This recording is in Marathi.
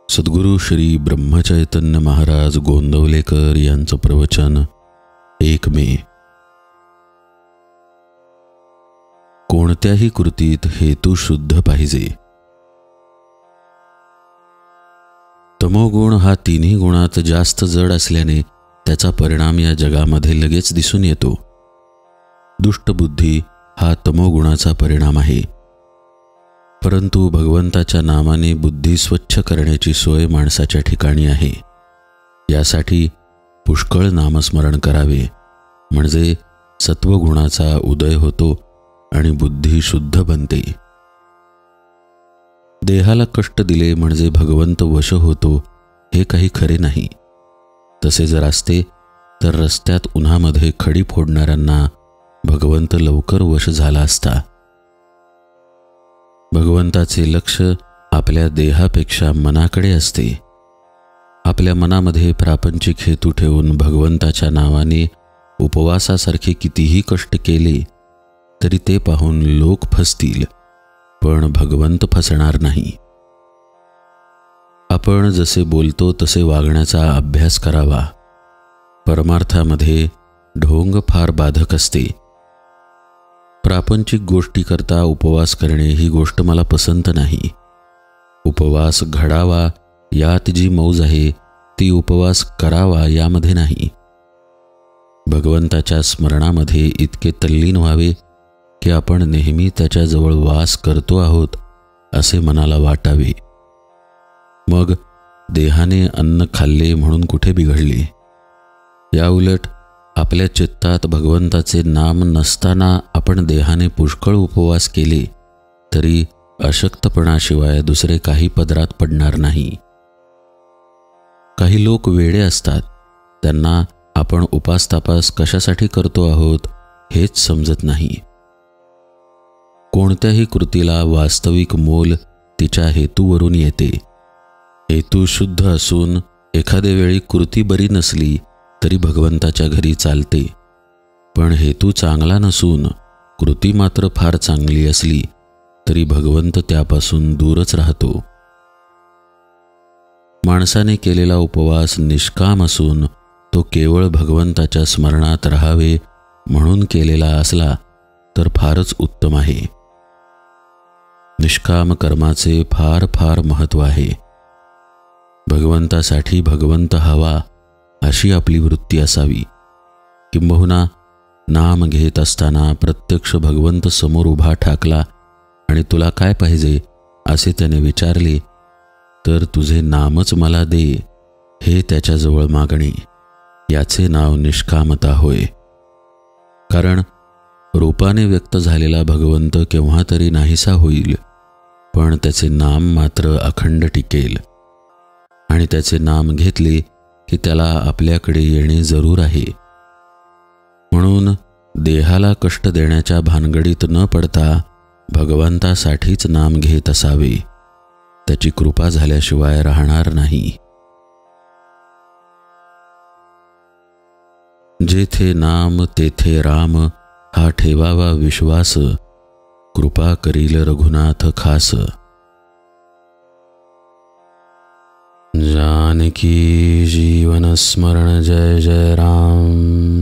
सद्गुरू श्री ब्रह्मचैतन्य महाराज गोंदवलेकर यांचं प्रवचन 1 मे. कोणत्याही कृतीत हेतू शुद्ध पाहिजे. तमोगुण हा तिन्ही गुणात जास्त जड असल्याने त्याचा परिणाम या जगामध्ये लगेच दिसून येतो. दुष्टबुद्धी हा तमोगुणाचा परिणाम आहे. परंतु भगवंताच्या नामाने बुद्धी स्वच्छ करण्याची सोय माणसाच्या ठिकाणी आहे. यासाठी पुष्कळ नामस्मरण करावे, म्हणजे सत्वगुणाचा उदय होतो आणि बुद्धी शुद्ध बनते. देहाला कष्ट दिले म्हणजे भगवंत वश होतो हे काही खरे नाही. तसे जर असते तर रस्त्यात उन्हामध्ये खडी फोडणाऱ्यांना भगवंत लवकर वश झाला असता. भगवंताचे लक्ष आपल्या देहापेक्षा मनाकडे असते. आपल्या मनामध्ये प्रापंचिक हेतू ठेवून भगवंताच्या नावाने उपवासासारखे कितीही कष्ट केले तरी ते पाहून लोक फसतील, पण भगवंत फसणार नाही. आपण जसे बोलतो तसे वागण्याचा अभ्यास करावा. परमार्थामध्ये ढोंग फार बाधक असते. प्रापंचिक गोष्टी करता उपवास करणे ही गोष्ट मला पसंत नाही. उपवास घडावा यात जी मौज आहे ती उपवास करावा यामध्ये नाही. भगवंताच्या स्मरणामध्ये इतके तल्लीन व्हावे की आपण नेहमी त्याच्याजवळ वास करतो आहोत असे मनाला वाटावे. मग देहाने अन्न खाल्ले म्हणून कुठे बिघडले. याउलट आपल्या चित्तात भगवंताचे नाम नसताना आपण देहाने पुष्कळ उपवास केले तरी अशक्तपणाशिवाय दुसरे काही पदरात पडणार नाही. काही लोक वेडे असतात. त्यांना आपण उपासतापास कशासाठी करतो आहोत हेच समजत नाही. कोणत्याही कृतीला वास्तविक मोल तिच्या हेतूवरून येते. हेतू शुद्ध असून एखाद्या वेळी कृती बरी नसली तरी भगवंताच्या घरी चालते, पण हेतू चांगला नसून कृती मात्र फार चांगली असली तरी भगवंत त्यापासून दूरच राहतो. माणसाने केलेला उपवास निष्काम असून तो केवळ भगवंताच्या स्मरणात राहावे म्हणून केलेला असला तर फारच उत्तम आहे. निष्काम कर्माचे फार फार महत्त्व आहे. भगवंतासाठी भगवंत हवा अशी आपली वृत्ती असावी. किंबहुना नाम घेत असताना प्रत्यक्ष भगवंत समोर उभा ठाकला आणि तुला काय पाहिजे असे त्याने विचारले तर तुझे नामच मला दे हे त्याच्याजवळ मागणे, याचे नाव निष्कामता होय. कारण रूपाने व्यक्त झालेला भगवंत केव्हा तरी नाहीसा होईल, पण त्याचे नाम मात्र अखंड टिकेल. आणि त्याचे नाम घेतले की त्याला आपल्याकडे येणे जरूर आहे. म्हणून देहाला कष्ट देण्याच्या भानगडीत न पडता भगवंतासाठीच नाम घेत असावे. त्याची कृपा झाल्याशिवाय राहणार नाही. जेथे नाम तेथे राम हा ठेवावा विश्वास, कृपा करील रघुनाथ खास. जानकी जीवन स्मरण जय जय राम.